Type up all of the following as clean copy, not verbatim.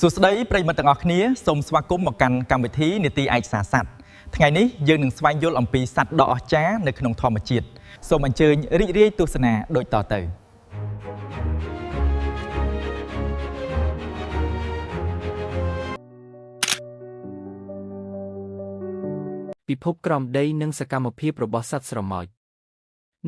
សួស្តីប្រិយមិត្តទាំងអស់គ្នាសូមស្វាគមន៍មកកាន់កម្មវិធីនីតិឯកសារសត្វថ្ងៃនេះយើងនឹងស្វែងយល់អំពីសត្វដ៏អស្ចារ្យនៅក្នុងធម្មជាតិសូមអញ្ជើញរីករាយទស្សនាដូចតទៅពិភពក្រោមដីនិងសកម្មភាពរបស់សត្វស្រមោច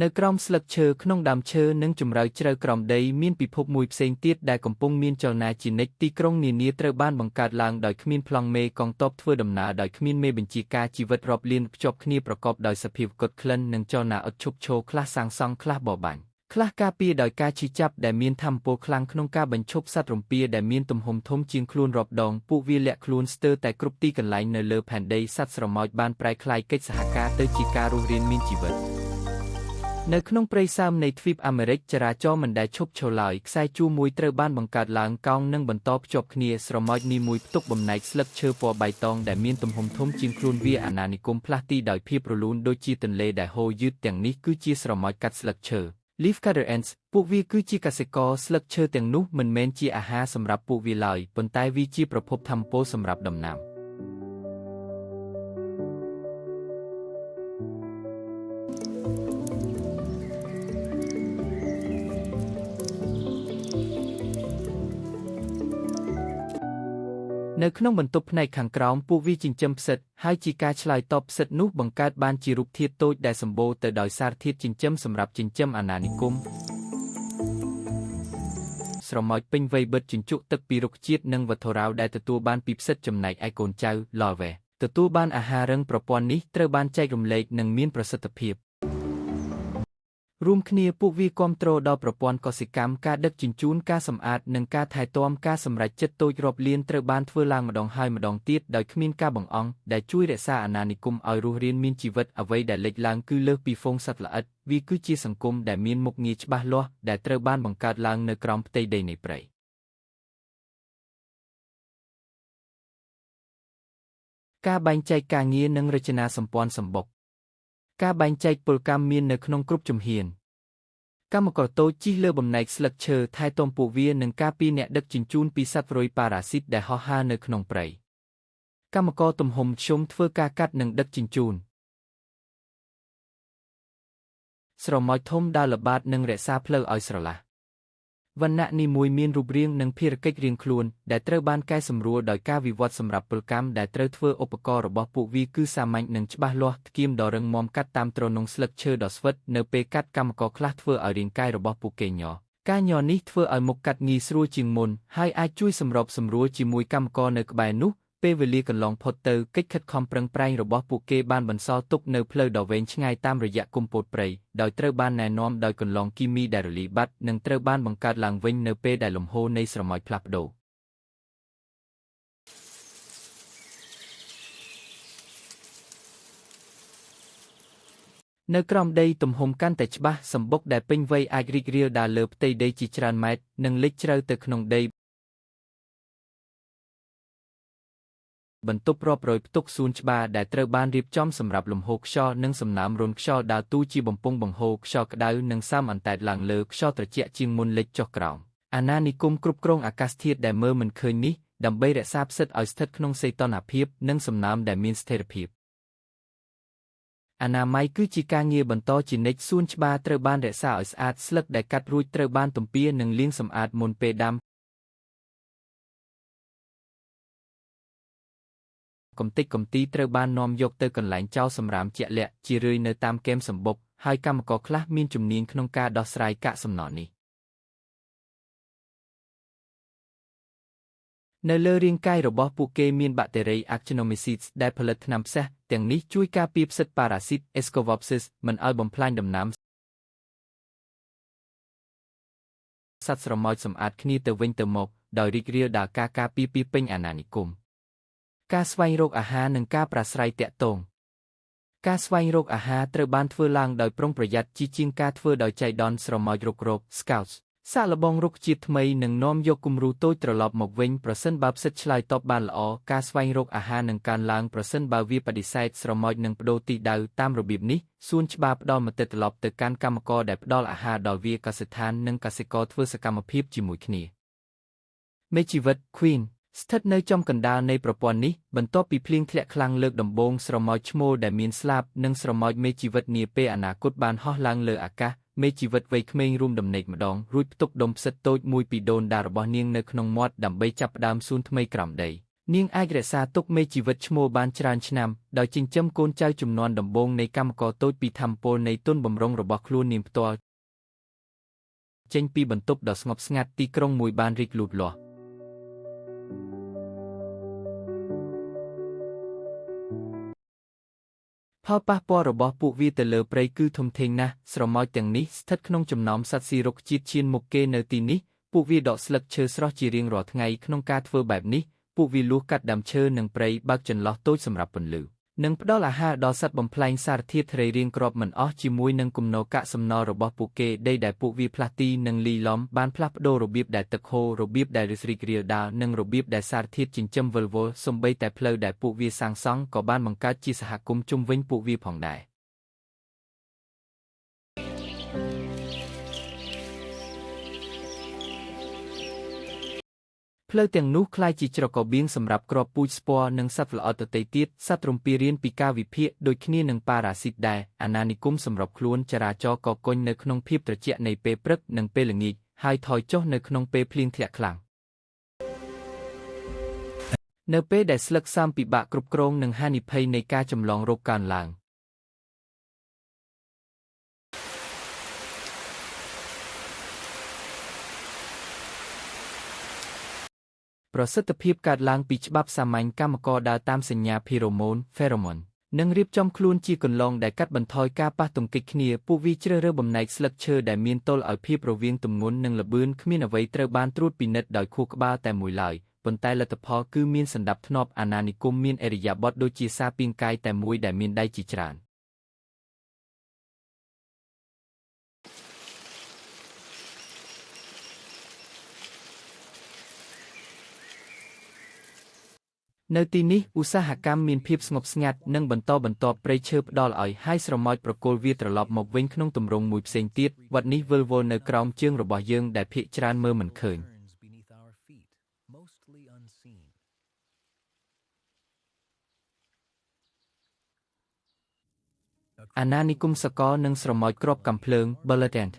នៅក្រោមស្លឹកឈើក្នុងដើមឈើនិងជម្រៅជ្រៅក្រោមដីមានពិភពមួយផ្សេងទៀតដែលកំពុងមានចលនាជានិច្ចទីក្រុងនានាត្រូវបានបង្កើតឡើងដោយគ្មានប្លង់មេកងទ័ពធ្វើដំណើរដោយគ្មានមេបញ្ជាការជីវិតរាប់លានភ្ជាប់គ្នាប្រកបដោយសភាពកត់ក្លិននិងចលនាឥតឈប់ឈរខ្លះសាងសង់ខ្លះបរបាញ់ខ្លះការពារដោយការឈឺចាប់ដែលមានថាមពលខ្លាំងក្នុងការបញ្ឈប់សត្វរំពាដែលមានទំហំធំជាងខ្លួនរាប់ដងពួកវាលាក់ខ្លួនស្ទើរតែគ្រប់ទីកន្លែងនៅលើផែនដីសត្វស្រមោចបានប្រែក្លាយកិច្ចសហការទៅជាការរស់រានមានជីវិតនៅក្នុងព្រៃសើមនៃទ្វីបអាមេរិកចរាចរណ៍មិនដែលឈប់ឈរឡើយខ្សែជួរមួយត្រូវបានបង្កើតឡើងកោងនិងបន្តភ្ជាប់គ្នាស្រមោចនីមួយផ្ទុកបំណែកស្លឹកឈើពណ៌បៃតងដែលមានទំហំធំជាងខ្លួនវាអាណានិគមផ្លាស់ទីដោយភាពរលូនដូចជាទន្លេដែលហូរយឺតទាំងនេះគឺជាស្រមោចកាត់ស្លឹកឈើ Leaf cutter ants ពួកវាគឺជាកសិករស្លឹកឈើទាំងនោះមិនមែនជាអាហារសម្រាប់ពួកវាឡើយប៉ុន្តែវាជាប្រភពថាមពលសម្រាប់ដំណាំនៅក្នុងបន្ទប់ផ្នែកខាងក្រោមពួកវាចិញ្ចឹមផ្សិតហើយជាការឆ្លើយតបផ្សិតនោះបង្កើតបានជារូបធាតុតូចដែលសម្បូរទៅដោយសារធាតុចិញ្ចឹមសម្រាប់ចិញ្ចឹមអាណានិគមស្រមោចពេញវ័យបិទជញ្ជក់ទឹកពីរុក្ខជាតិនិងវត្ថុរ៉ាវដែលទទួលបានពីផ្សិតចំណែកឯកូនចៅ larvae ទទួលបានអាហាររឹងប្រព័ន្ធនេះត្រូវបានចែករំលែកនិងមានប្រសិទ្ធភាពរួមគ្នាពួកវាគាំទ្រដល់ប្រព័ន្ធកសិកម្មការដឹកជញ្ជូនការសម្អាតនិងការថែទាំការសម្រេចចិត្តតូចរាប់លានត្រូវបានធ្វើឡើងម្ដងហើយម្ដងទៀតដោយគ្មានការបង្អង់ដែលជួយរក្សាអាណានិគមឲ្យរស់រានមានជីវិតអ្វីដែលលេចឡើងគឺលើសពីហ្វូងសត្វល្អិតវាគឺជាសង្គមដែលមានមុខងារច្បាស់លាស់ដែលត្រូវបានបង្កើតឡើងនៅក្រោមផ្ទៃដីនៃព្រៃការបែងចែកការងារនិងរចនាសម្ព័ន្ធសម្បុកការបែងចែកពលកម្មមាននៅក្នុងគ្រប់ជំហានកម្មករតូចជិះលើបំណែកស្លឹកឈើថែទាំពួកវានិងការពារអ្នកដឹកជញ្ជូនពីសត្វរុយប៉ារ៉ាស៊ីតដែលហោះហើរនៅក្នុងព្រៃកម្មករទំហំមធ្យមធ្វើការកាត់និងដឹកជញ្ជូនស្រមោចធំដើរល្បាតនិងរក្សាផ្លូវឲ្យស្រឡះវណ្ណៈនីមួយមានរូបរាងនិងភារកិច្ចរៀងខ្លួនដែលត្រូវបានកែសម្រួលដោយការវិវត្តសម្រាប់ពលកម្មដែលត្រូវធ្វើឧបករណ៍របស់ពួកវាគឺសាមញ្ញនិងច្បាស់លាស់ថ្គាមដ៏រឹងមាំកាត់តាមទ្រនងស្លឹកឈើដ៏ស្វិតនៅពេលកាត់កម្មករខ្លះធ្វើឲ្យរាងកាយរបស់ពួកគេញ័រការញ័រនេះធ្វើឲ្យមុខកាត់ងាយស្រួលជាងមុនហើយអាចជួយសម្របសម្រួលជាមួយកម្មករនៅក្បែរនោះពេលវេលាកន្លងផុតទៅកិច្ចខិតខំប្រឹងប្រែងរបស់ពួកគេបានបន្សល់ទុកនៅផ្លូវដ៏វែងឆ្ងាយតាមរយៈគុម្ពោតព្រៃដោយត្រូវបានណែនាំដោយកន្លងគីមីដែលរលាយបាត់និងត្រូវបានបង្កើតឡើងវិញនៅពេលដែលលំហូរនៃស្រមោចផ្លាស់ប្ដូរនៅក្រោមដីទំហំកាន់តែច្បាស់សម្បុកដែលពេញវ័យអាចរីករាលដាលលើផ្ទៃដីជាច្រើនម៉ែត្រនិងលិចជ្រៅទៅក្នុងដីបន្ទប់រាប់រយផ្ទុកសួនច្បារដែលត្រូវបានរៀបចំសម្រាប់លំហូរខ្យល់និងសំណើមរុនខ្យល់ដើរតួជាបំពង់បង្ហូរខ្យល់ក្តៅនិងសើមអណ្តែតឡើងលើខ្យល់ត្រជាក់ជាងមុនលិចចុះក្រោមអាណានិគមគ្រប់គ្រងអាកាសធាតុដែលមើលមិនឃើញនេះដើម្បីរក្សាផ្សិតឲ្យស្ថិតក្នុងសីតុណ្ហភាពនិងសំណើមដែលមានស្ថិរភាពអនាម័យគឺជាការងារបន្តជានិច្ចសួនច្បារត្រូវបានរក្សាឲ្យស្អាតស្លឹកដែលកាត់រួចត្រូវបានទំពានិងលាងសម្អាតមុនពេលដាំកំទេចកំទីត្រូវបាននាំយកទៅកន្លែងចោលសម្រាមជាក់លាក់ជារឿយនៅតាមគែមសម្បុកហើយកម្មករខ្លះមានជំនាញក្នុងការដោះស្រាយកាកសំណល់នេះនៅលើរាងកាយរបស់ពួកគេមានបាក់តេរី Actinomycetes ដែលផលិតថ្នាំផ្សិសទាំងនេះជួយការពារផ្សិតប៉ារ៉ាស៊ីត Ascovopsis មិនឲ្យបំផ្លាញដំណាំសត្វស្រមោចសម្អាតគ្នាទៅវិញទៅមកដោយរីករាលដាលការការពារពីពេញអាណានិគមការស្វែងរកអាហារនិងការប្រាស្រ័យទាក់ទងការស្វែងរកអាហារត្រូវបានធ្វើឡើងដោយប្រុងប្រយ័ត្នជាងការធ្វើដោយចៃដន្យស្រមោចរុករក Scouts សាកល្បងរុក្ខជាតិថ្មីនិងនាំយកគំរូតូចត្រឡប់មកវិញប្រសិនបើផ្សិតឆ្លើយតបបានល្អការស្វែងរកអាហារនឹងកើនឡើងប្រសិនបើវាបដិសេធស្រមោចនឹងបដូរទិសដៅតាមរបៀបនេះសួនច្បារផ្ដល់មតិត្រឡប់ទៅកាន់កម្មករដែលផ្ដល់អាហារដល់វាកសិដ្ឋាននិងកសិករធ្វើសកម្មភាពជាមួយគ្នាមេជីវិត Queen ស្ថិតនៅចំកណ្ដាលនៃប្រព័ន្ធនេះបន្ទាប់ពីភ្លៀងធ្លាក់ខ្លាំងលើកដំបូងស្រមោចឈ្មោលដែលមានស្លាបនិងស្រមោចមេជីវិតនាពេលអនាគតបានហោះឡើងលើអាកាសមេជីវិតវ័យក្មេងរួមដំណេកម្ដងរួចផ្ទុកដុំផ្សិតតូចមួយពីដូនតារបស់នាងនៅក្នុងមាត់ដើម្បីចាប់ផ្ដើមសួនថ្មីក្រោមដីនាងអាចរក្សាទុកមេជីវិតឈ្មោលបានច្រើនឆ្នាំដោយចិញ្ចឹមកូនចៅជំនាន់ដំបូងនៃកម្មករតូចពីថាមពលនៃទុនបម្រុងរបស់ខ្លួននាងផ្ទាល់ចេញពីបន្ទប់ដ៏ស្ងប់ស្ងាត់ទីក្រុងមួយបានរីកលូតលាស់ផលប៉ះពាល់របស់ពួកវាទៅលើព្រៃគឺធំធេងណាស់ស្រមោចទាំងនេះស្ថិតក្នុងចំណោមសត្វស៊ីរុក្ខជាតិឈានមុខគេនៅទីនេះពួកវាដកស្លឹកឈើស្រស់ជារៀងរាល់ថ្ងៃក្នុងការធ្វើបែបនេះពួកវាលួសកាត់ដើមឈើនិងព្រៃបើកចន្លោះតូចសម្រាប់ពន្លឺនិងផ្ដល់អាហារដល់សត្វបំផ្លាញសារធាតុធ្រៃរៀងគ្រាប់មិនអស់ជាមួយនឹងគំនរកាកសំណល់របស់ពួកគេដីដែលពួកវាផ្លាស់ទីនិងលីឡំបានផ្លាស់ប្ដូររបៀបដែលទឹកហូររបៀបដែលឫស្សីរីកដាលនិងរបៀបដែលសារធាតុចិញ្ចឹមវិលវល់សូម្បីតែផ្លូវដែលពួកវាសាងសង់ក៏បានបង្កើតជាសហគមន៍ជុំវិញពួកវាផងដែរផ្លូវទាំងនោះคล้ายជាច្រករបៀងសម្រាប់គ្រាប់ពូជស្ពណ៌និងសត្វល្អិតដទៃទៀតសត្វរំពារៀនពីការវិភាគដូចគ្នានឹងប៉ារ៉ាស៊ីតដែរអាណានិគមសម្របខ្លួនចរាចរណ៍ក៏កុញនៅក្នុងភាពត្រជាក់នៃពេលព្រឹកនិងពេលល្ងាចហើយថយចុះនៅក្នុងពេលភ្លៀងធ្លាក់ខ្លាំងនៅពេលដែលស្លឹកសាមពិបាកគ្រប់គ្រងនឹងហានិភ័យនៃការចម្លងរោគកើនឡើងប្រសិទ្ធភាពកើតឡើងពីច្បាប់សាមញ្ញកម្មករដើរតាមសញ្ញាភីរ៉ូម៉ូន Pheromone និងរៀបចំខ្លួនជាគន្លងដែលកាត់បន្ថយការប៉ះទង្គិចគ្នាពួកវាជ្រើសរើសបំណែកស្លឹកឈើដែលមានតុល្យឲ្យភាពរវាងទម្ងន់និងល្បឿនគ្មានអ្វីត្រូវបានត្រួតពិនិត្យដោយខួរក្បាលតែមួយឡើយប៉ុន្តែលទ្ធផលគឺមានសណ្ដាប់ធ្នាប់អាណានិគមមានឥរិយាបថដូចជាសារពាង្គកាយតែមួយដែលមានដៃជាច្រើននៅទីនេះឧស្សាហកម្មមានភាពស្ងប់ស្ងាត់និងបន្តបន្ទាប់ព្រៃឈើផ្ដល់ឲ្យហើយស្រមោចប្រគល់វាត្រឡប់មកវិញក្នុងទម្រង់មួយផ្សេងទៀតវត្តនេះវិលវល់នៅក្រោមជើងរបស់យើងដែលភាគច្រើនមើលមិនឃើញអាណានិគមសកលនិងស្រមោចគ្រាប់កាំភ្លើង Bulletent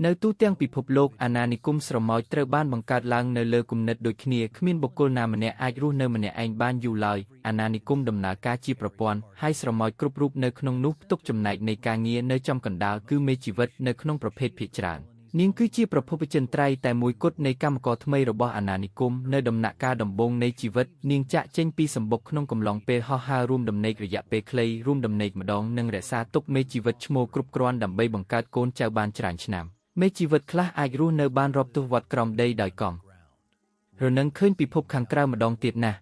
នៅទូទាំងពិភពលោកអាណានិគមស្រមោចត្រូវបានបង្កើតឡើងនៅលើគំនិតដូចគ្នាគ្មានបុគ្គលណាម្នាក់អាចរស់នៅម្នាក់ឯងបានយូរឡើយអាណានិគមដំណើរការជាប្រព័ន្ធហើយស្រមោចគ្រប់រូបនៅក្នុងនោះផ្ទុកចំណែកនៃការងារនៅចំកណ្ដាលគឺមេជីវិតនៅក្នុងប្រភេទភាគច្រើននាងគឺជាប្រភពចិន្ត្រៃយ៍តែមួយគត់នៃកម្មករថ្មីរបស់អាណានិគមនៅដំណាក់កាលដំបូងនៃជីវិតនាងចាក់ចេញពីសម្បុកក្នុងកំឡុងពេលហោះហើររួមដំណេករយៈពេលខ្លីរួមដំណេកម្ដងនិងរក្សាទុកមេជីវិតឈ្មោះគ្រប់គ្រាន់ដើម្បីបង្កើតកូនចៅបានច្រើនឆ្នាំមេជីវិតខ្លះអាចរស់នៅបានរាប់ទសវត្សរ៍ក្រោមដីដោយកង់រនឹងឃើញពិភពខាងក្រៅម្ដងទៀតណាស់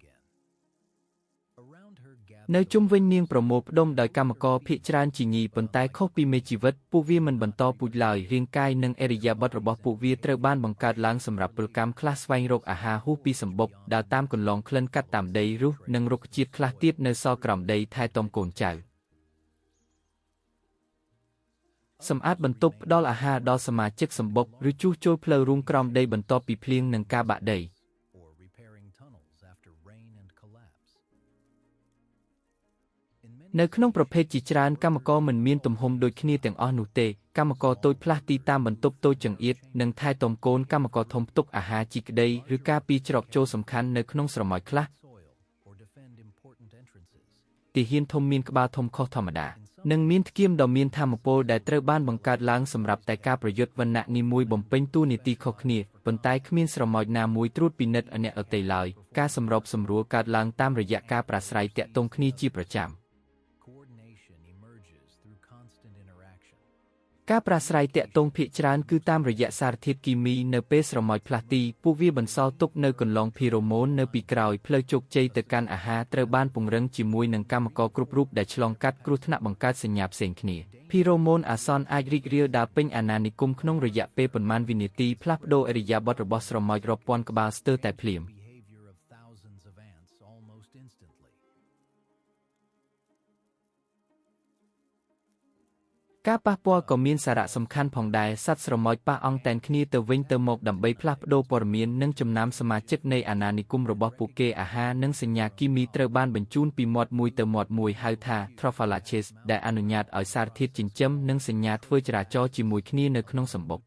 នៅជុំវិញនាងប្រមូលផ្ដុំដោយកម្មករភាគច្រើនជាញីប៉ុន្តែខុសពីមេជីវិតពួកវាមិនបន្តពូជឡើយរាងកាយនិងឥរិយាបថរបស់ពួកវាត្រូវបានបង្កើតឡើងសម្រាប់ពលកម្មខ្លះស្វែងរកអាហារហួសពីសម្បុកដើរតាមកន្លងក្លិនកាត់តាមដីរុះនិងរុក្ខជាតិខ្លះទៀតនៅសល់ក្រោមដីថែទាំកូនចៅសម្អាតបន្ទប់ផ្ដល់អាហារដល់សមាជិកសម្បុកឬជួសជុលផ្លូវរួមក្រោមដីបន្ទាប់ពីភ្លៀងនិងការបាក់ដីនៅក្នុងប្រភេទជាច្រើនកម្មករមិនមានទំហំដូចគ្នាទាំងអស់នោះទេកម្មករតូចផ្លាស់ទីតាមបន្ទប់តូចចង្អៀតនិងថែទាំកូនកម្មករធំផ្ទុកអាហារជីក្ដីឬការពីច្រកចូលសំខាន់នៅក្នុងស្រមោចខ្លះទាហានធំមានក្បាលធំខុសធម្មតានិងមានធ្គាមដ៏មានថាមពលដែលត្រូវបានបង្កើតឡើងសម្រាប់តែការប្រយុទ្ធវណ្ណៈនីមួយបំពេញតួនាទីខុសគ្នាប៉ុន្តែគ្មានស្រមោចណាមួយត្រួតពិនិត្យអ្នកដទៃឡើយការសម្របសម្រួលកើតឡើងតាមរយៈការប្រាស្រ័យទាក់ទងគ្នាជាប្រចាំការប្រាស្រ័យទាក់ទងភាគច្រើនគឺតាមរយៈសារធាតុគីមីនៅពេលស្រមោចផ្លាស់ទីពួកវាបន្សល់ទុកនៅកន្លងភីរ៉ូម៉ូននៅពីក្រោយផ្លូវជោគជ័យទៅកាន់អាហារត្រូវបានពង្រឹងជាមួយនឹងកម្មករគ្រប់រូបដែលឆ្លងកាត់គ្រោះថ្នាក់បង្កើតសញ្ញាផ្សេងគ្នាភីរ៉ូម៉ូនអាសន្នអាចរីករាលដាលពេញអាណានិគមក្នុងរយៈពេលប៉ុន្មានវិនាទីផ្លាស់ប្ដូរឥរិយាបថរបស់ស្រមោចរាប់ពាន់ក្បាលស្ទើរតែភ្លាម ការប៉ះពាល់ក៏មានសារៈសំខាន់ផងដែរសត្វស្រមោចប៉ះអង់តែនគ្នាទៅវិញទៅមកដើម្បីផ្លាស់ប្ដូរព័ត៌មាននិងចំណាំសមាជិកនៃអាណានិគមរបស់ពួកគេអាហារនិងសញ្ញាគីមីត្រូវបានបញ្ជូនពីមាត់មួយទៅមាត់មួយហៅថា trophallaches ដែលអនុញ្ញាតឲ្យសារធាតុចិញ្ចឹមនិងសញ្ញាធ្វើចរាចរណ៍ជាមួយគ្នានៅក្នុងសម្បុក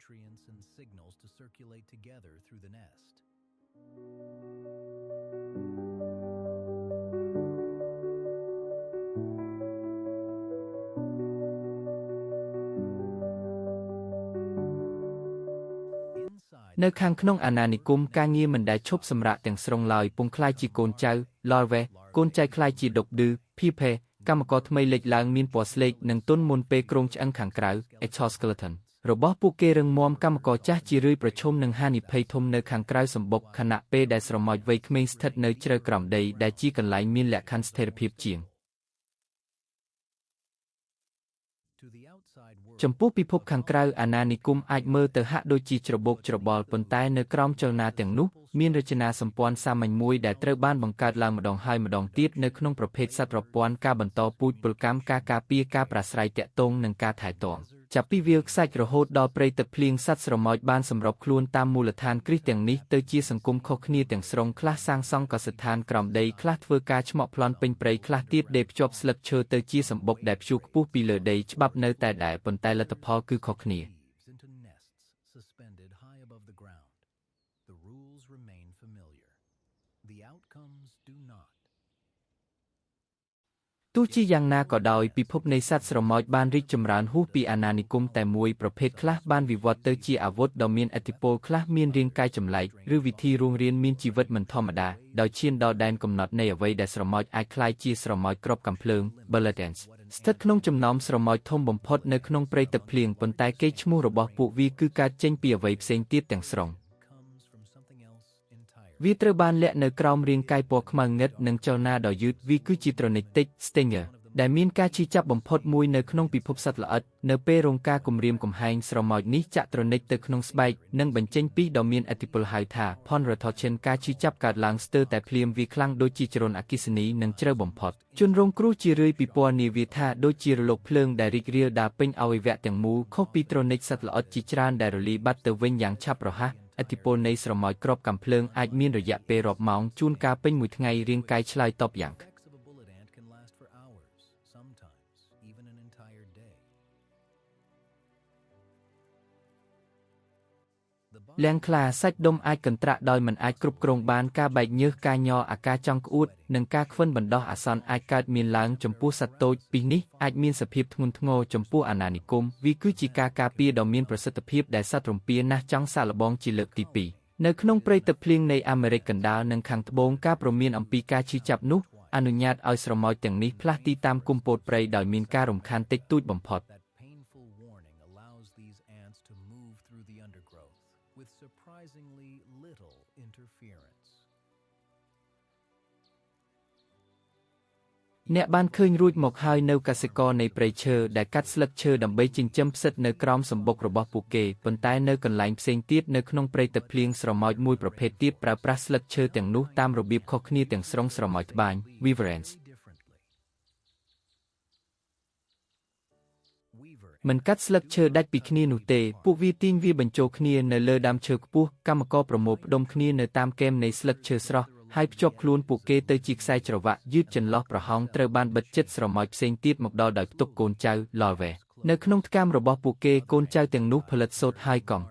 នៅខាងក្នុងអាណានិគមការងារមិនដែលឈប់សម្រាកទាំងស្រុងឡើយពងខ្លាយជាកូនចៅ larvae កូនចៅខ្លាយជាដុកឌឺ pupae កម្មករថ្មីលេចឡើងមានពណ៌ស្លេកនិងទន់មុនពេលគ្រោងឆ្អឹងខាងក្រៅ exoskeleton របស់ពួកគេរឹងមាំកម្មករចាស់ជារឿយប្រឈមនឹងហានិភ័យធំនៅខាងក្រៅសម្បុកខណៈពេលដែលស្រមោចវ័យក្មេងស្ថិតនៅជ្រៅក្រោមដីដែលជាកន្លែងមានលក្ខខណ្ឌស្ថិរភាពជាងចំពោះពិភពខាងក្រៅអាណានិគមអាចមើលទៅហាក់ដូចជាច្របូកច្របល់ប៉ុន្តែនៅក្រោមចលនាទាំងនោះមានរចនាសម្ព័ន្ធសាមញ្ញមួយដែលត្រូវបានបង្កើតឡើងម្ដងហើយម្ដងទៀតនៅក្នុងប្រភេទសត្វប្រព័ន្ធការបន្តពូជពលកម្មការការពារការប្រាស្រ័យទាក់ទងនិងការថែទាំចាប់ពីវាលខ្សាច់រហូតដល់ព្រៃទឹកភ្លៀងសត្វស្រមោចបានសម្របខ្លួនតាមមូលដ្ឋានគ្រឹះទាំងនេះទៅជាសង្គមខុសគ្នាទាំងស្រុងខ្លះសាងសង់កសិដ្ឋានក្រោមដីខ្លះធ្វើការឆ្មក់ប្លន់ពេញព្រៃខ្លះទៀតដេរភ្ជាប់ស្លឹកឈើទៅជាសម្បុកដែលព្យួរខ្ពស់ពីលើដីច្បាប់នៅតែដែរប៉ុន្តែលទ្ធផលគឺខុសគ្នាទោះជាយ៉ាងណាក៏ដោយពិភពនៃសត្វស្រមោចបានរីកចម្រើនហួសពីអាណានិគមតែមួយប្រភេទខ្លះបានវិវត្តទៅជាអាវុធដ៏មានឥទ្ធិពលខ្លះមានរាងកាយចម្លែកឬវិធីរស់រានមានជីវិតមិនធម្មតាដោយឈានដល់ដែនកំណត់នៃអ្វីដែលស្រមោចអាចក្លាយជាស្រមោចគ្រាប់កាំភ្លើង Bulletins ស្ថិតក្នុងចំណោមស្រមោចធំបំផុតនៅក្នុងព្រៃទឹកភ្លៀងប៉ុន្តែកេរ្តិ៍ឈ្មោះរបស់ពួកវាគឺកើតចេញពីអ្វីផ្សេងទៀតទាំងស្រុងវាត្រូវបានលាក់នៅក្រោមរាងកាយពណ៌ខ្មៅងឹតនិងចលនាដ៏យឺតវាគឺជាត្រនិចតិច Stinger ដែលមានការឈឺចាប់បំផុតមួយនៅក្នុងពិភពសត្វល្អិតនៅពេលរងការគំរាមកំហែងស្រមោចនេះចាក់ត្រនិចទៅក្នុងស្បែកនិងបញ្ចេញពីដ៏មានឥទ្ធិពលហៅថា Ponrotoxin ការឈឺចាប់កើតឡើងស្ទើរតែភ្លាមវាខ្លាំងដូចជាជ្រុនអគ្គិសនីនិងជ្រៅបំផុតជនរងគ្រោះជារឿយពីពណ៌នាវាថាដូចជារលកភ្លើងដែលរីករាលដាលពេញអវយវៈទាំងមូលខុសពីត្រនិចសត្វល្អិតជាច្រើនដែលរលាយបាត់ទៅវិញយ៉ាងឆាប់រហ័សឥទ្ធិពលនៃស្រមោចគ្រាប់កាំភ្លើងអាចមានរយៈពេលរាប់ម៉ោងជួនកាលពេញមួយថ្ងៃរាងកាយឆ្លើយតបយ៉ាងលៀងខ្លាសាច់ដុំអាចកន្ត្រាក់ដោយមិនអាចគ្រប់គ្រងបានការបែកញើសការញ័រអាការចង់ក្អួតនិងការខ្វិនបណ្ដោះអាសន្នអាចកើតមានឡើងចំពោះសត្វតូចពីនេះអាចមានសភាពធ្ងន់ធ្ងរចំពោះអាណានិគមវាគឺជាការការពារដ៏មានប្រសិទ្ធភាពដែលសត្វរំពាណាស់ចង់សាកល្បងជាលើកទី2នៅក្នុងព្រៃទឹកភ្លៀងនៃអាមេរិកកណ្ដាលនិងខាងត្បូងការព្រមានអំពីការឈឺចាប់នោះអនុញ្ញាតឲ្យស្រមោចទាំងនេះផ្លាស់ទីតាមគុម្ពោតព្រៃដោយមានការរំខានតិចតួចបំផុតអ្នកបានឃើញរួចមកហើយនៅកសិករនៃព្រៃឈើដែលកាត់ស្លឹកឈើដើម្បីចិញ្ចឹមផ្សិតនៅក្រោមសម្បុករបស់ពួកគេប៉ុន្តែនៅកន្លែងផ្សេងទៀតនៅក្នុងព្រៃទឹកភ្លៀងស្រមោចមួយប្រភេទទៀតប្រើប្រាស់ស្លឹកឈើទាំងនោះតាមរបៀបខុសគ្នាទាំងស្រុងស្រមោចត្បាញ Weaverans មិនកាត់ស្លឹកឈើដាច់ពីគ្នានោះទេពួកវាទាញវាបញ្ចូលគ្នានៅលើដើមឈើខ្ពស់កម្មករប្រមូលផ្ដុំគ្នានៅតាមគែមនៃស្លឹកឈើស្រស់ហើយភ្ជាប់ខ្លួនពួកគេទៅជាខ្សែច្រវាក់យឺតចន្លោះប្រហោងត្រូវបានបិទជិតស្រមោចផ្សេងទៀតមកដល់ដោយផ្ទុកកូនចៅ larvae នៅក្នុងថ្កាមរបស់ពួកគេកូនចៅទាំងនោះផលិតសូត្រហើយកង់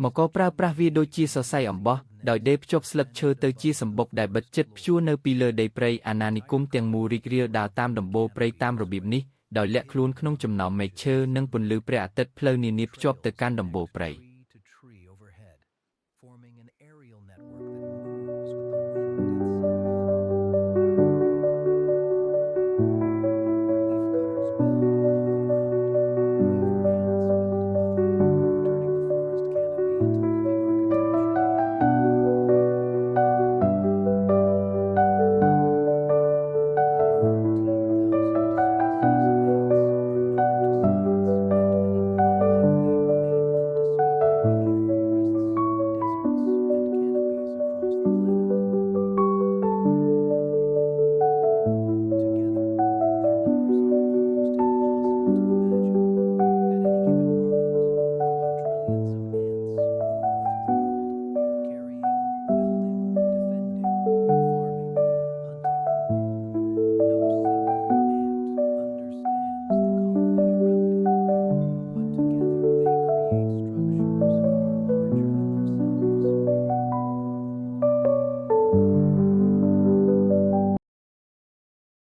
មកក៏ប្រើប្រាស់វាដូចជាសរសៃអំបោះដោយដេរភ្ជាប់ស្លឹកឈើទៅជាសម្បុកដែលបិទជិតព្យួរនៅពីលើដីព្រៃអាណានិគមទាំងមូលរីករាលដាលតាមដំបូលព្រៃតាមរបៀបនេះដោយលាក់ខ្លួនក្នុងចំណោមមែកឈើនិងពន្លឺព្រះអាទិត្យផ្លូវនានាភ្ជាប់ទៅកាន់ដំបូលព្រៃ